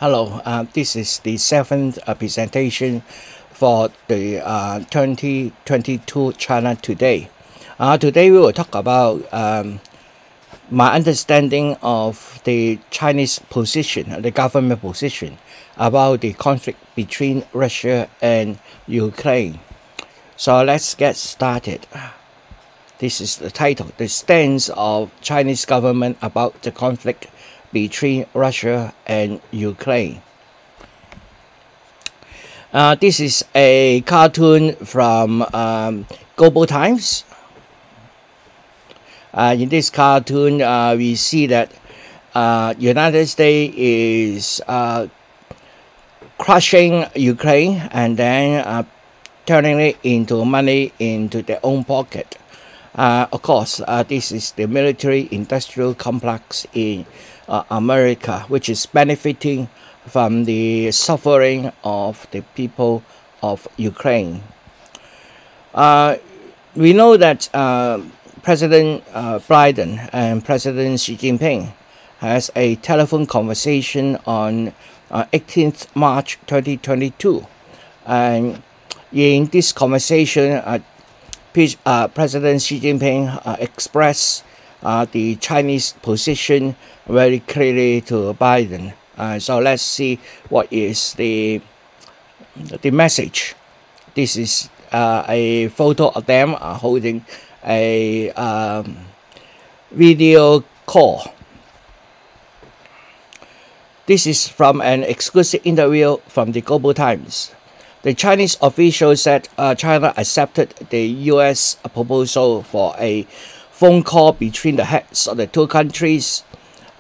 Hello, this is the seventh presentation for the 2022 China Today. Today we will talk about my understanding of the Chinese position, the government position about the conflict between Russia and Ukraine. So let's get started. This is the title, The Stance of Chinese Government About the Conflict between Russia and Ukraine. This is a cartoon from Global Times. In this cartoon, we see that United States is crushing Ukraine and then turning it into money into their own pocket. Of course, this is the military-industrial complex in America, which is benefiting from the suffering of the people of Ukraine. We know that President Biden and President Xi Jinping has a telephone conversation on 18th March 2022. And in this conversation, President Xi Jinping expressed the Chinese position very clearly to Biden. So let's see what is the message. This is a photo of them holding a video call. This is from an exclusive interview from the Global Times. The Chinese official said China accepted the U.S. proposal for a phone call between the heads of the two countries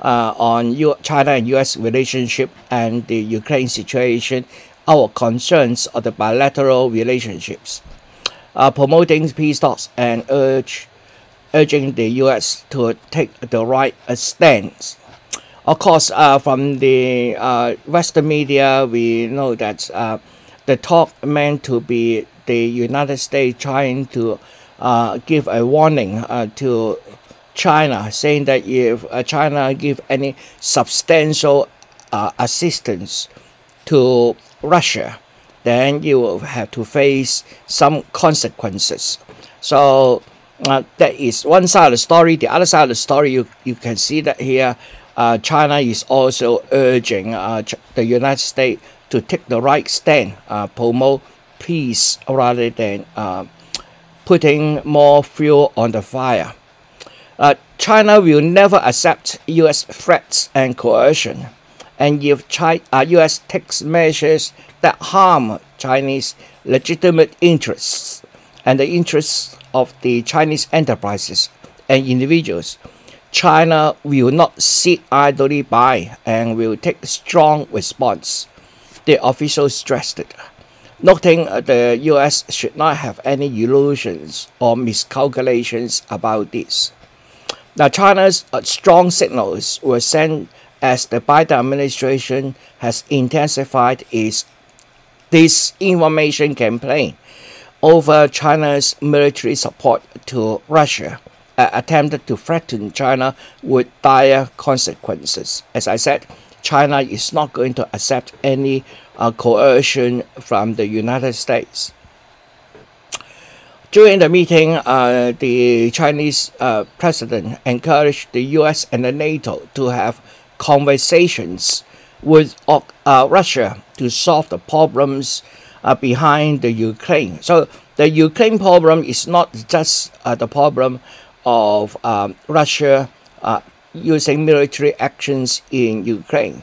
on China and U.S. relationship and the Ukraine situation, our concerns of the bilateral relationships, promoting peace talks and urging the U.S. to take the right stance. Of course, from the Western media, we know that the talk meant to be the United States trying to give a warning to China, saying that if China give any substantial assistance to Russia, then you will have to face some consequences. So that is one side of the story. The other side of the story, you can see that here, China is also urging the United States to take the right stand, promote peace rather than putting more fuel on the fire. China will never accept U.S. threats and coercion, and if U.S. takes measures that harm Chinese legitimate interests and the interests of the Chinese enterprises and individuals, China will not sit idly by and will take strong response, the official stressed it, noting the U.S. should not have any illusions or miscalculations about this. Now, China's strong signals were sent as the Biden administration has intensified its disinformation campaign over China's military support to Russia, attempted to threaten China with dire consequences. As I said, China is not going to accept any coercion from the United States. During the meeting, the Chinese president encouraged the U.S. and the NATO to have conversations with Russia to solve the problems behind the Ukraine. So the Ukraine problem is not just the problem of Russia using military actions in Ukraine.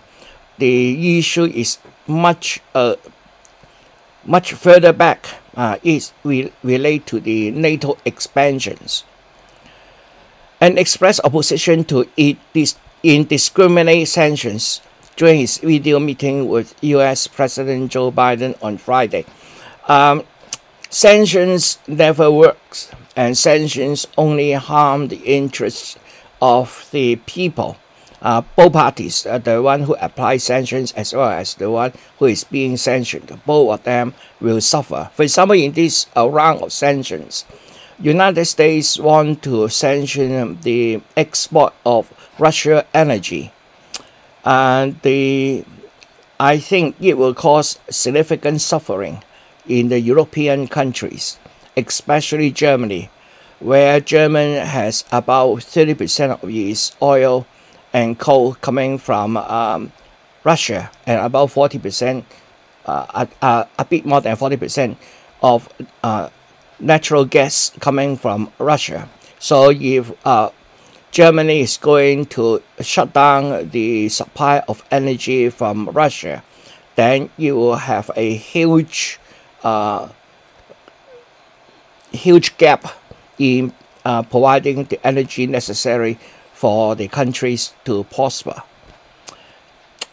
The issue is much further back. Is relate to the NATO expansions, and expressed opposition to indiscriminate sanctions during his video meeting with U.S. President Joe Biden on Friday. Sanctions never works, and sanctions only harm the interests of the people. Both parties, the one who applies sanctions as well as the one who is being sanctioned, both of them will suffer. For example, in this round of sanctions, United States want to sanction the export of Russian energy. And the I think it will cause significant suffering in the European countries, especially Germany, where Germany has about 30% of its oil and coal coming from Russia, and about 40%, a bit more than 40% of natural gas coming from Russia. So if Germany is going to shut down the supply of energy from Russia, then you will have a huge gap in providing the energy necessary for the countries to prosper.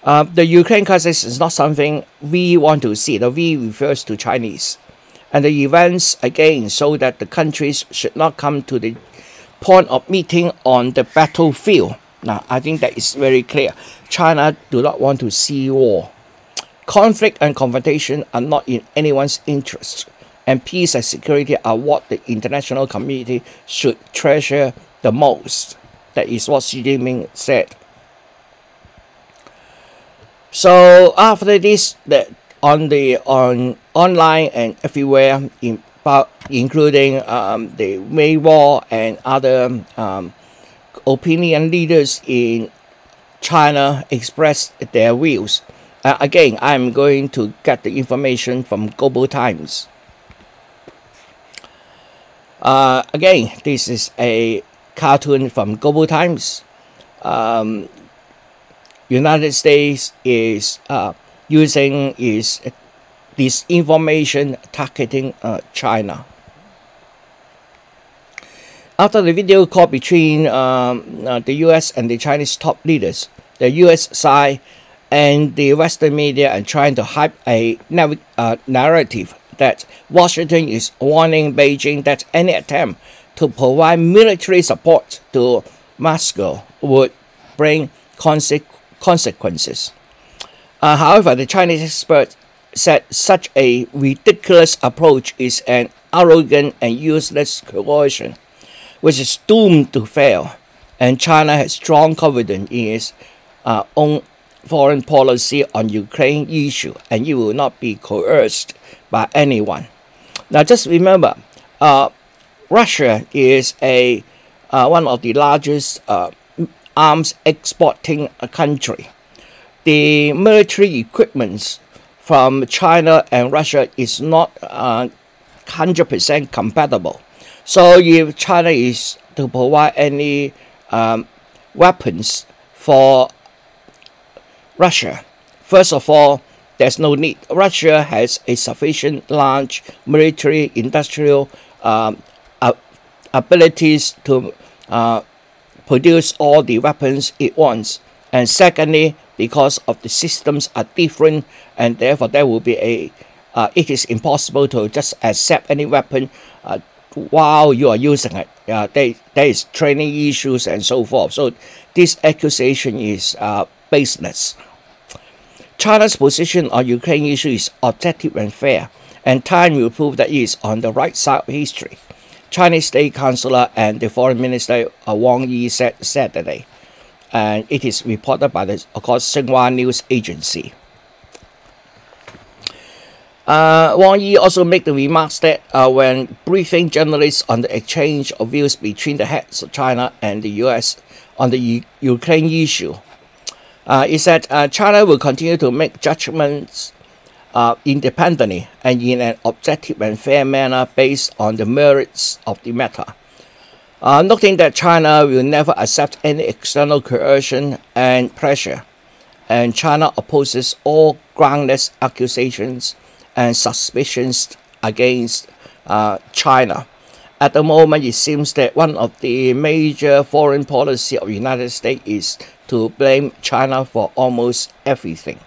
The Ukraine crisis is not something we want to see. The we refers to Chinese. And the events again show that the countries should not come to the point of meeting on the battlefield. Now, I think that is very clear. China do not want to see war. Conflict and confrontation are not in anyone's interest, and peace and security are what the international community should treasure the most. That is what Xi Jinping said. So after this, on online and everywhere, including the Weibo and other opinion leaders in China expressed their views. Again, I'm going to get the information from Global Times. Again, this is a cartoon from Global Times. United States is using disinformation targeting China. After the video call between the US and the Chinese top leaders, the US side and the Western media are trying to hype a narrative that Washington is warning Beijing that any attempt to provide military support to Moscow would bring consequences. However, the Chinese expert said such a ridiculous approach is an arrogant and useless coercion, which is doomed to fail, and China has strong confidence in its own foreign policy on Ukraine issue, and it will not be coerced by anyone. Now, just remember, Russia is one of the largest arms exporting country. The military equipment from China and Russia is not 100% compatible. So if China is to provide any weapons for Russia, first of all, there's no need. Russia has a sufficient large military industrial abilities to produce all the weapons it wants. And secondly, because of the systems are different, and therefore there will be it is impossible to just accept any weapon while you are using it. There is training issues and so forth. So this accusation is baseless. China's position on Ukraine issue is objective and fair, and time will prove that it is on the right side of history. Chinese State Councilor and the Foreign Minister Wang Yi said Saturday, and it is reported by the, of course, Xinhua News Agency. Wang Yi also made the remarks that when briefing journalists on the exchange of views between the heads of China and the US on the Ukraine issue, he said China will continue to make judgments independently and in an objective and fair manner based on the merits of the matter. Noting that China will never accept any external coercion and pressure, and China opposes all groundless accusations and suspicions against China. At the moment, it seems that one of the major foreign policy of the United States is to blame China for almost everything.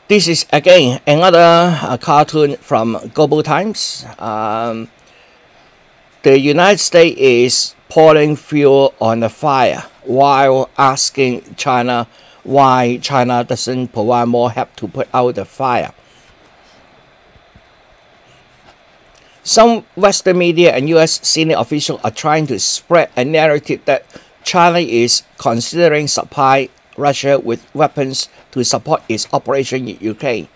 This is again another cartoon from Global Times. The United States is pouring fuel on the fire while asking China why China doesn't provide more help to put out the fire. Some Western media and US senior officials are trying to spread a narrative that China is considering supply Russia with weapons to support its operation in Ukraine.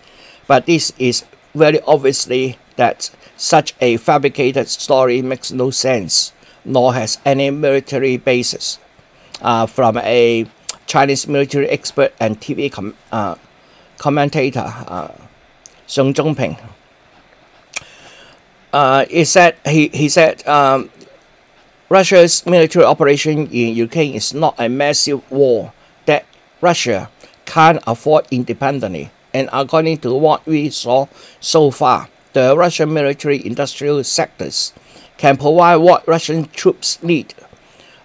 But this is very obviously that such a fabricated story makes no sense, nor has any military basis. From a Chinese military expert and TV commentator, Song Zhongping, he said Russia's military operation in Ukraine is not a massive war that Russia can't afford independently. And according to what we saw so far, the Russian military industrial sectors can provide what Russian troops need.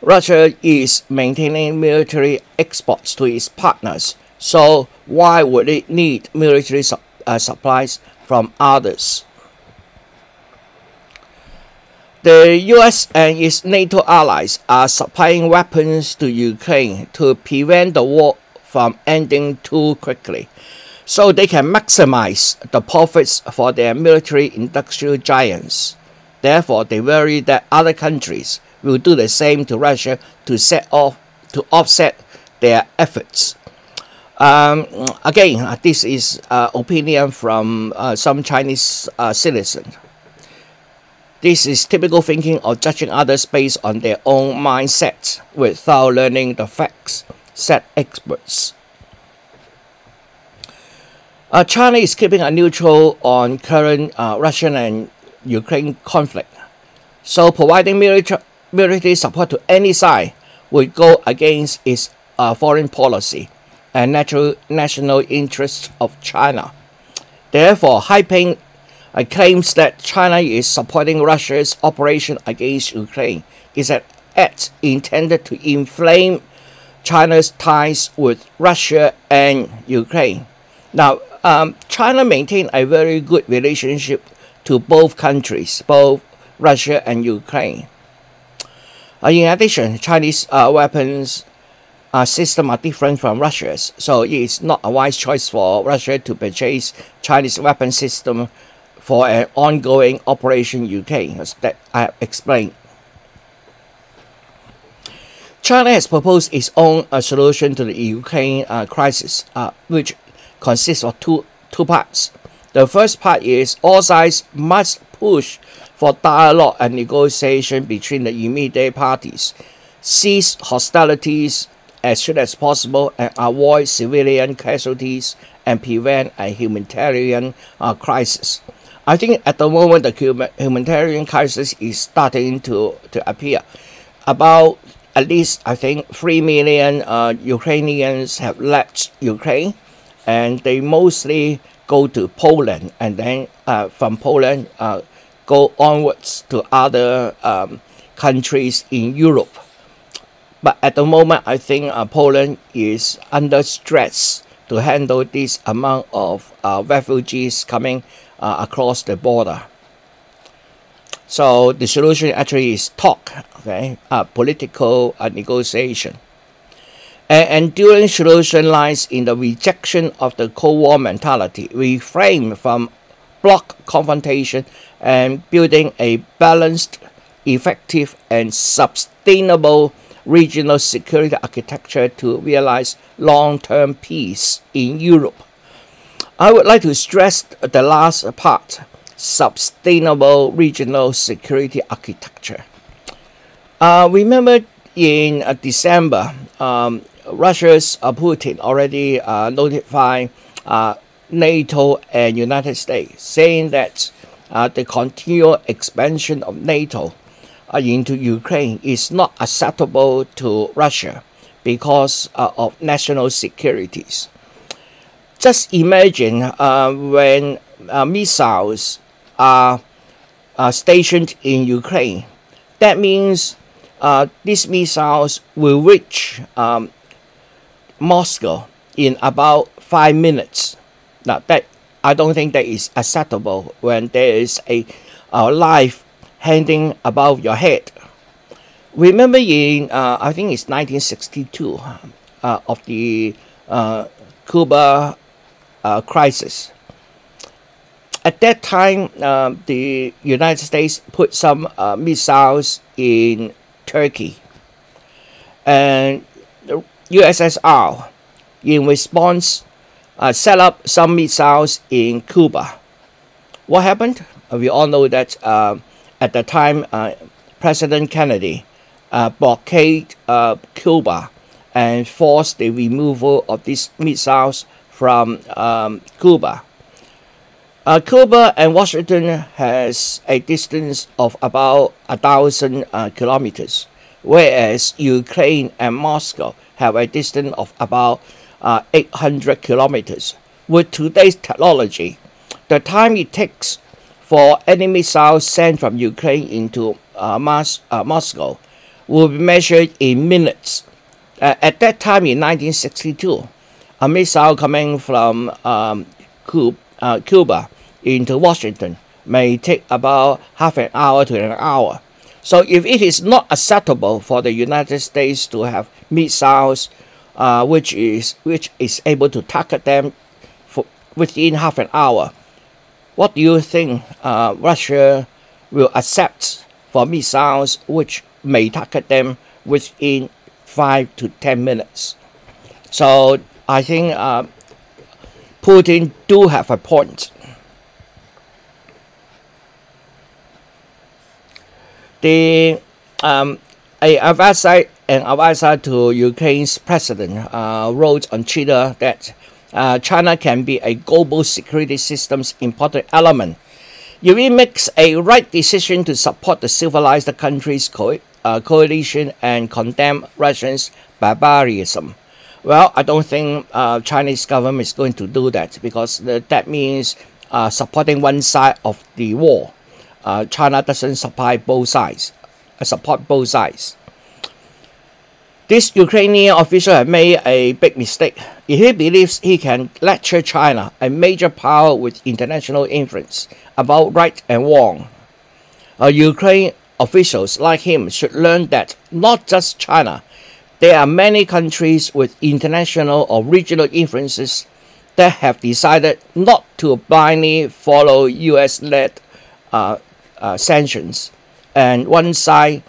Russia is maintaining military exports to its partners, so why would it need military supplies from others? The US and its NATO allies are supplying weapons to Ukraine to prevent the war from ending too quickly, so they can maximize the profits for their military industrial giants. Therefore, they worry that other countries will do the same to Russia to offset their efforts. Again, this is opinion from some Chinese citizens. This is typical thinking of judging others based on their own mindset without learning the facts, said experts. China is keeping a neutral on current Russian and Ukraine conflict, so providing military support to any side would go against its foreign policy and natural national interests of China. Therefore, hyping claims that China is supporting Russia's operation against Ukraine is an act intended to inflame China's ties with Russia and Ukraine. Now, China maintains a very good relationship to both countries, both Russia and Ukraine. In addition, Chinese weapons systems are different from Russia's, so it is not a wise choice for Russia to purchase Chinese weapon system for an ongoing operation in Ukraine, as that I have explained. China has proposed its own solution to the Ukraine crisis, which consists of two parts. The first part is all sides must push for dialogue and negotiation between the immediate parties, cease hostilities as soon as possible, and avoid civilian casualties and prevent a humanitarian crisis. I think at the moment the humanitarian crisis is starting to appear. About at least, I think, 3 million Ukrainians have left Ukraine, and they mostly go to Poland, and then from Poland go onwards to other countries in Europe. But at the moment, I think Poland is under stress to handle this amount of refugees coming across the border. So the solution actually is talk, okay, political negotiation. An enduring solution lies in the rejection of the Cold War mentality, refrain from bloc confrontation, and building a balanced, effective, and sustainable regional security architecture to realize long-term peace in Europe. I would like to stress the last part, sustainable regional security architecture. Remember in December, Russia's Putin already notified NATO and United States, saying that the continual expansion of NATO into Ukraine is not acceptable to Russia because of national securities. Just imagine when missiles are stationed in Ukraine. That means these missiles will reach Moscow in about 5 minutes. Now, that I don't think that is acceptable when there is a life hanging above your head. Remember in I think it's 1962 of the Cuba crisis. At that time, the United States put some missiles in Turkey, and the USSR in response, set up some missiles in Cuba. What happened? We all know that at the time, President Kennedy blockaded Cuba and forced the removal of these missiles from Cuba. Cuba and Washington has a distance of about 1,000 kilometers, whereas Ukraine and Moscow have a distance of about 800 kilometers. With today's technology, the time it takes for any missile sent from Ukraine into Moscow will be measured in minutes. At that time in 1962, a missile coming from Cuba into Washington may take about half an hour to an hour. So if it is not acceptable for the United States to have missiles which is able to target them within half an hour, what do you think Russia will accept for missiles which may target them within 5 to 10 minutes? So I think Putin do have a point. The an advisor to Ukraine's president wrote on Twitter that China can be a global security system's important element if it makes a right decision to support the civilized country's coalition and condemn Russia's barbarism. Well, I don't think Chinese government is going to do that, because that means supporting one side of the war. China doesn't support both sides. This Ukrainian official has made a big mistake. If he believes he can lecture China, a major power with international influence, about right and wrong, Ukraine officials like him should learn that not just China, there are many countries with international or regional influences that have decided not to blindly follow US-led sanctions and one-sided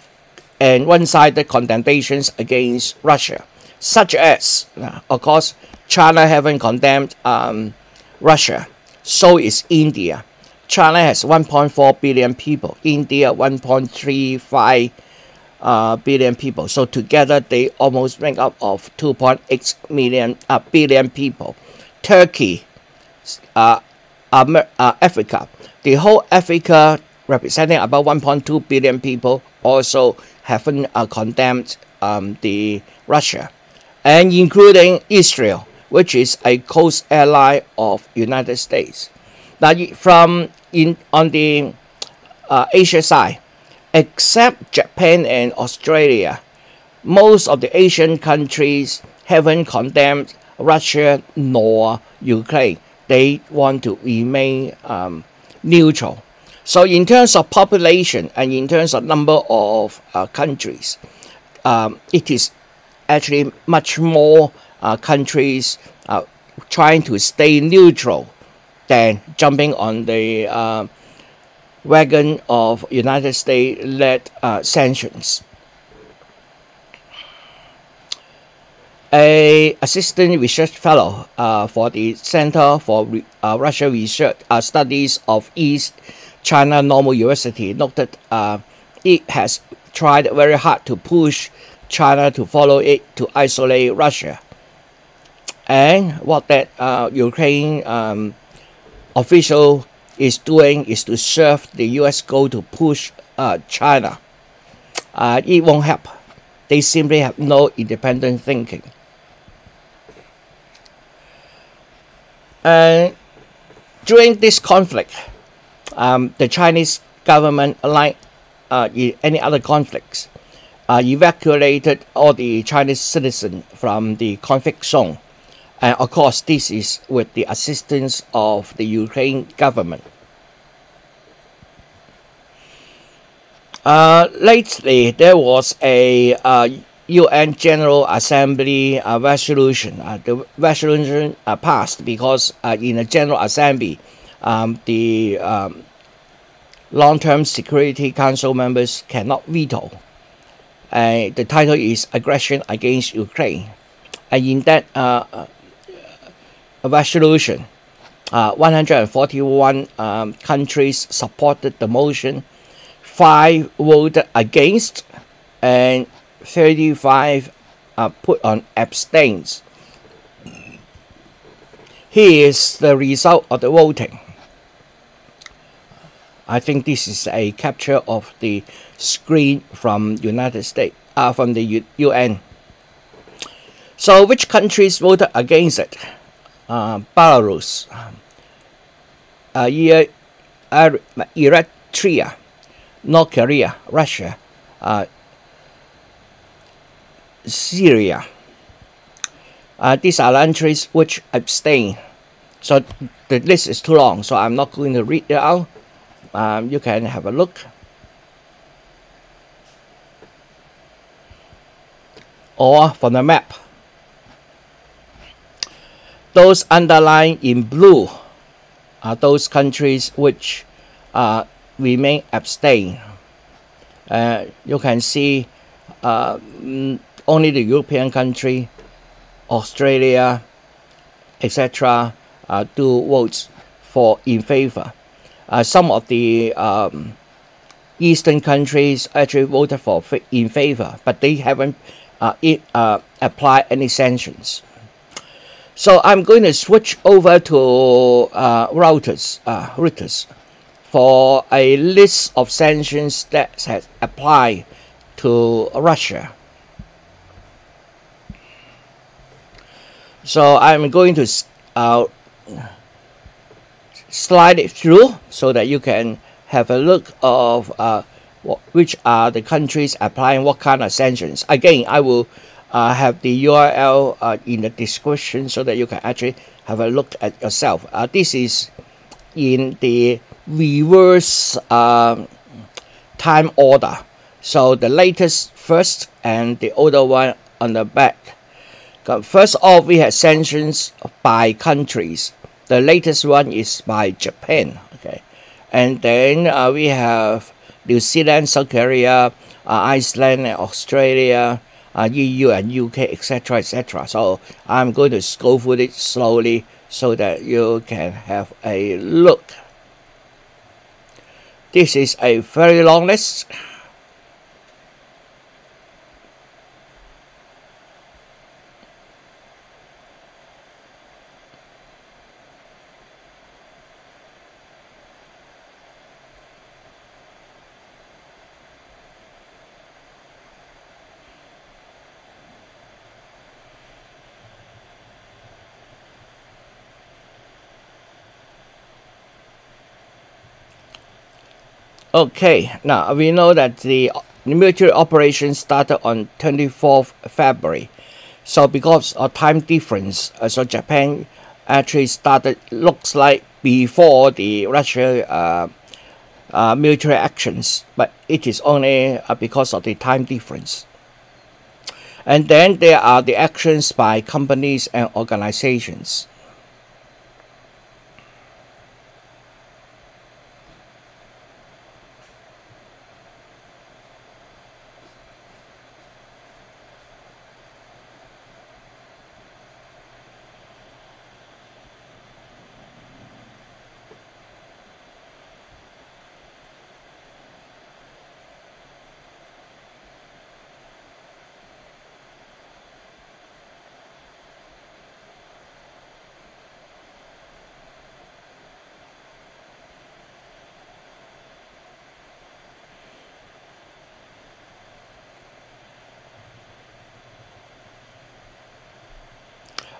condemnations against Russia, such as, of course, China haven't condemned Russia. So is India. China has 1.4 billion people. India 1.35 billion people. So together they almost make up of 2.8 billion people. Turkey, Africa, the whole Africa representing about 1.2 billion people also haven't condemned the Russia, and including Israel, which is a close ally of United States. Now, on the Asia side, except Japan and Australia, most of the Asian countries haven't condemned Russia nor Ukraine. They want to remain neutral. So in terms of population and in terms of number of countries, it is actually much more countries trying to stay neutral than jumping on the wagon of United States-led sanctions. An assistant research fellow for the Center for Russia Research Studies of East China Normal University noted it has tried very hard to push China to follow it to isolate Russia. And what that Ukraine official is doing is to serve the US goal to push China. It won't help. They simply have no independent thinking. During this conflict, the Chinese government, like in any other conflicts, evacuated all the Chinese citizens from the conflict zone. And of course, this is with the assistance of the Ukraine government. Lately, there was a UN General Assembly resolution. The resolution passed because in the General Assembly, the Long-Term Security Council members cannot veto. The title is Aggression Against Ukraine. And in that resolution. 141 countries supported the motion, 5 voted against, and 35 put on abstains. Here is the result of the voting. I think this is a capture of the screen from United States, from the UN. So which countries voted against it? Belarus, Eritrea, North Korea, Russia, Syria. These are countries which abstain. So the list is too long, so I'm not going to read it out. You can have a look. Or from the map. Those underlined in blue are those countries which remain abstain. You can see only the European country, Australia, etc. Do votes for in favor. Some of the Eastern countries actually voted for in favor, but they haven't applied any sanctions. So I'm going to switch over to Reuters for a list of sanctions that has applied to Russia. So I'm going to slide it through so that you can have a look of which are the countries applying what kind of sanctions. Again, I will have the URL in the description so that you can actually have a look at yourself. This is in the reverse time order. So the latest first and the older one on the back. First off, we have sanctions by countries. The latest one is by Japan. Okay, and then we have New Zealand, South Korea, Iceland, Australia, EU and UK, etc., etc. So I'm going to go through it slowly so that you can have a look. This is a very long list. Okay, now we know that the military operation started on 24th February. So because of time difference, so Japan actually started, looks like, before the Russia military actions, but it is only because of the time difference. And then there are the actions by companies and organizations.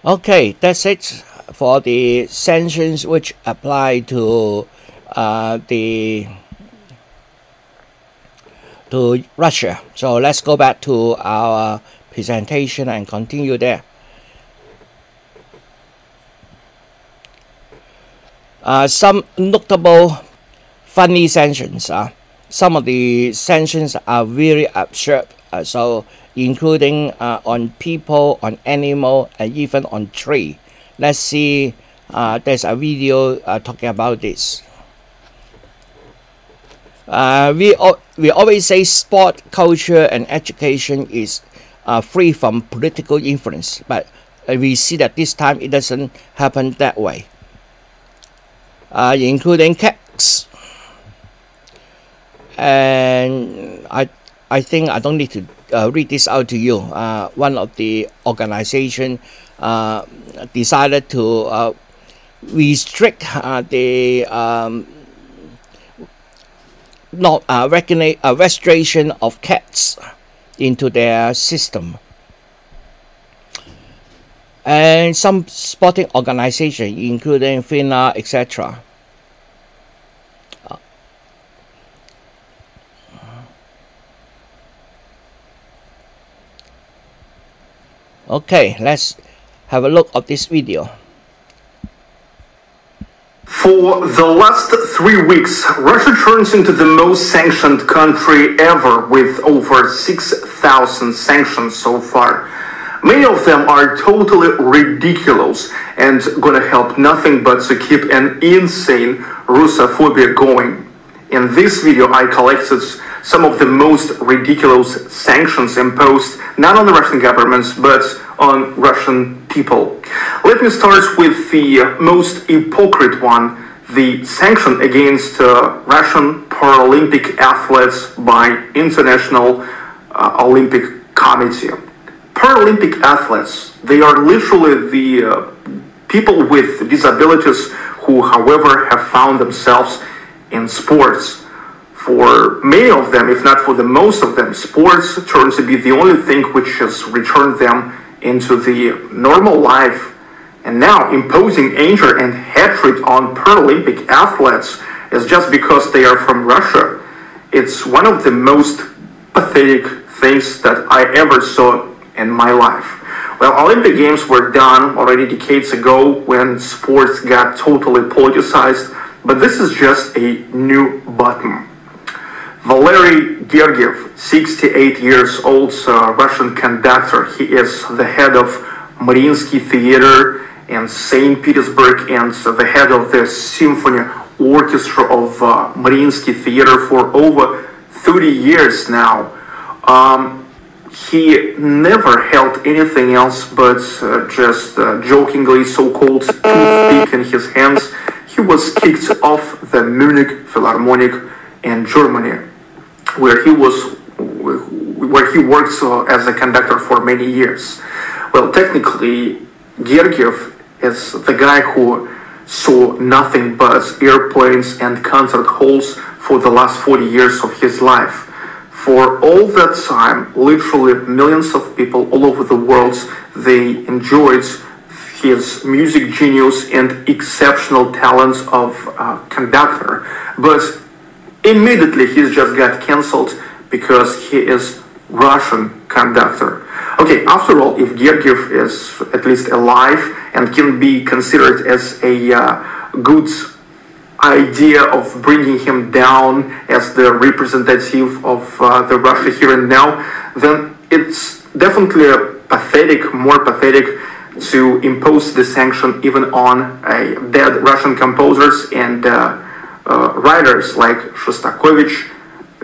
Okay, that's it for the sanctions which apply to Russia. So let's go back to our presentation and continue there. Some notable funny sanctions. Some of the sanctions are very absurd. So including on people, on animal, and even on tree. Let's see, there's a video talking about this. We always say sport, culture, and education is free from political influence, but we see that this time it doesn't happen that way, including cats. And I think I don't need to read this out to you. One of the organization decided to restrict the registration of cats into their system. And some sporting organization, including FINA, etc. Okay, let's have a look at this video. For the last 3 weeks, Russia turns into the most sanctioned country ever, with over 6,000 sanctions so far. Many of them are totally ridiculous and gonna help nothing but to keep an insane Russophobia going. In this video, I collected some of the most ridiculous sanctions imposed not on the Russian governments but on Russian people. Let me start with the most hypocrite one, the sanction against Russian Paralympic athletes by International Olympic Committee. Paralympic athletes, they are literally the people with disabilities who, however, have found themselves in sports. For many of them, if not for the most of them, sports turns to be the only thing which has returned them into the normal life. And now imposing anger and hatred on Paralympic athletes is just because they are from Russia. It's one of the most pathetic things that I ever saw in my life. Well, Olympic Games were done already decades ago when sports got totally politicized, but this is just a new button. Valery Gergiev, 68 years old, Russian conductor. He is the head of Mariinsky Theater in St. Petersburg and the head of the symphony orchestra of Mariinsky Theater for over 30 years now. He never held anything else but just jokingly so-called toothpick in his hands. He was kicked off the Munich Philharmonic in Germany, where he worked as a conductor for many years. Well, technically, Gergiev is the guy who saw nothing but airplanes and concert halls for the last 40 years of his life. For all that time, literally millions of people all over the world, they enjoyed his music genius and exceptional talents of conductor. But immediately he just got cancelled because he is Russian conductor. Okay, after all, if Gergiev is at least alive and can be considered as a good idea of bringing him down as the representative of the Russia here and now, then it's definitely pathetic, more pathetic, to impose the sanction even on dead Russian composers and writers like Shostakovich,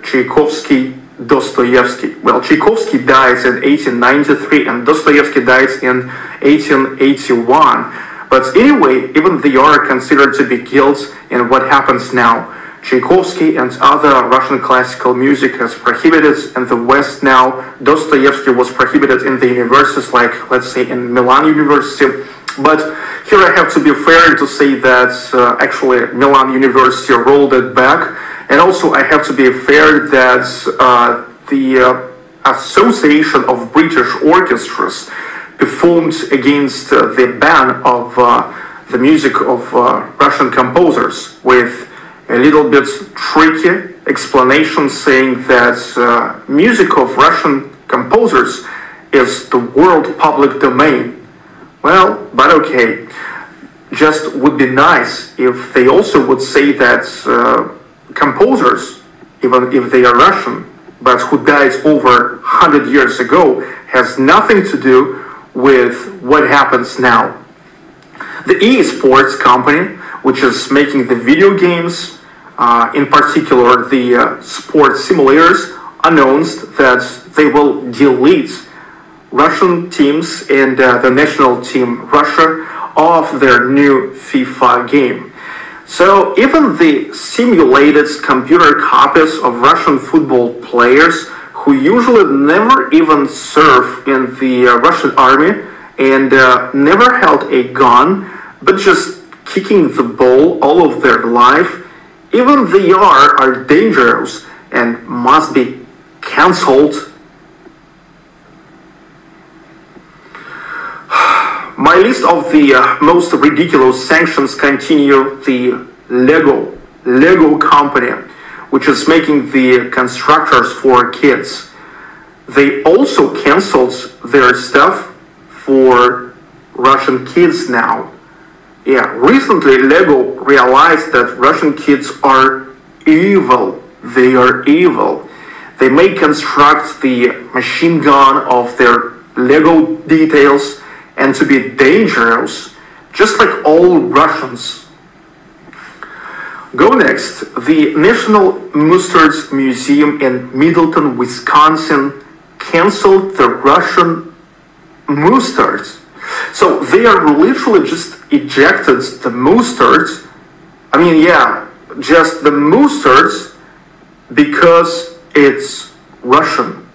Tchaikovsky, Dostoevsky. Well, Tchaikovsky died in 1893 and Dostoevsky died in 1881. But anyway, even they are considered to be killed in what happens now. Tchaikovsky and other Russian classical music is prohibited in the West now. Dostoevsky was prohibited in the universities, like, let's say, in Milan University. But here I have to be fair to say that actually Milan University rolled it back. And also I have to be fair that the Association of British Orchestras performed against the ban of the music of Russian composers with a little bit tricky explanation saying that music of Russian composers is the world public domain. Well, but okay, just would be nice if they also would say that composers, even if they are Russian, but who died over 100 years ago, has nothing to do with what happens now. The EA Sports company, which is making the video games, in particular the sports simulators, announced that they will delete Russian teams and the national team Russia off their new FIFA game. So even the simulated computer copies of Russian football players who usually never even serve in the Russian army and never held a gun, but just kicking the ball all of their life, even they are dangerous and must be cancelled. My list of the most ridiculous sanctions continue. The Lego company, which is making the constructors for kids. They also cancelled their stuff for Russian kids now. Yeah, recently Lego realized that Russian kids are evil. They are evil. They may construct the machine gun of their Lego details and to be dangerous, just like all Russians. Go next. The National Mustards Museum in Middleton, Wisconsin canceled the Russian mustards. So they are literally just ejected the mustards. I mean, yeah, just the mustards because it's Russian.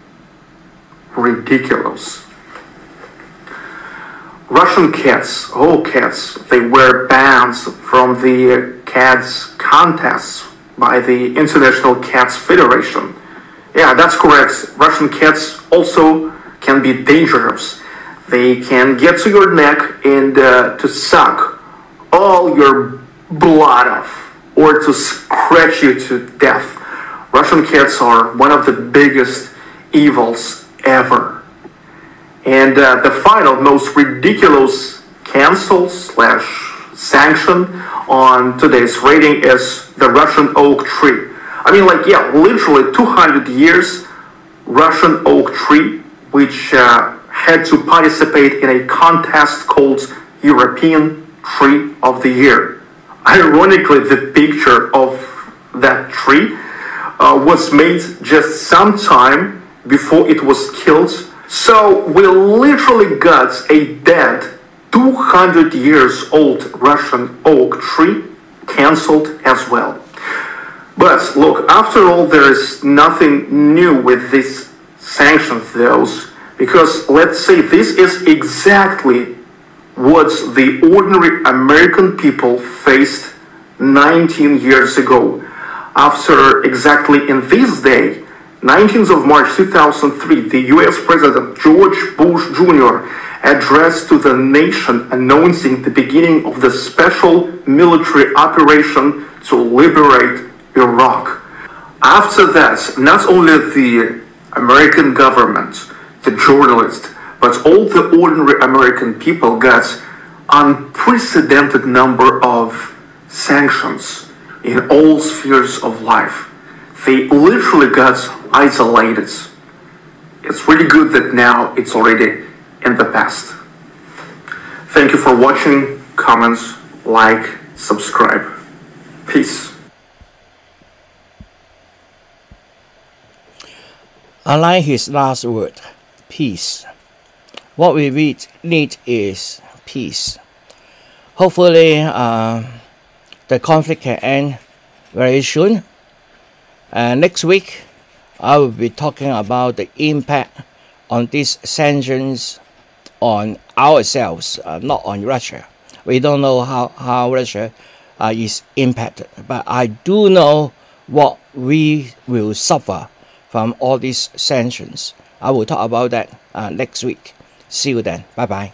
Ridiculous. Russian cats, all cats, they were banned from the cats contests by the International Cats Federation. Yeah, that's correct. Russian cats also can be dangerous. They can get to your neck and to suck all your blood off or to scratch you to death. Russian cats are one of the biggest evils ever. And the final, most ridiculous cancel/sanction on today's rating is the Russian oak tree. I mean, like, yeah, literally 200 years, Russian oak tree, which had to participate in a contest called European Tree of the Year. Ironically, the picture of that tree was made just some time before it was killed. So we literally got a dead 200 years old Russian oak tree cancelled as well. But look, after all, there is nothing new with these sanctions, those, because let's say this is exactly what the ordinary American people faced 19 years ago. After exactly in this day, 19th of March 2003, the US President George Bush Jr. addressed to the nation announcing the beginning of the special military operation to liberate Iraq. After that, not only the American government, the journalists, but all the ordinary American people got unprecedented number of sanctions in all spheres of life. They literally got isolated. It's really good that now it's already in the past. Thank you for watching. Comments, like, subscribe. Peace. I like his last word, peace. What we need is peace. Hopefully, the conflict can end very soon. Next week, I will be talking about the impact on these sanctions on ourselves, not on Russia. We don't know how Russia is impacted, but I do know what we will suffer from all these sanctions. I will talk about that next week. See you then. Bye-bye.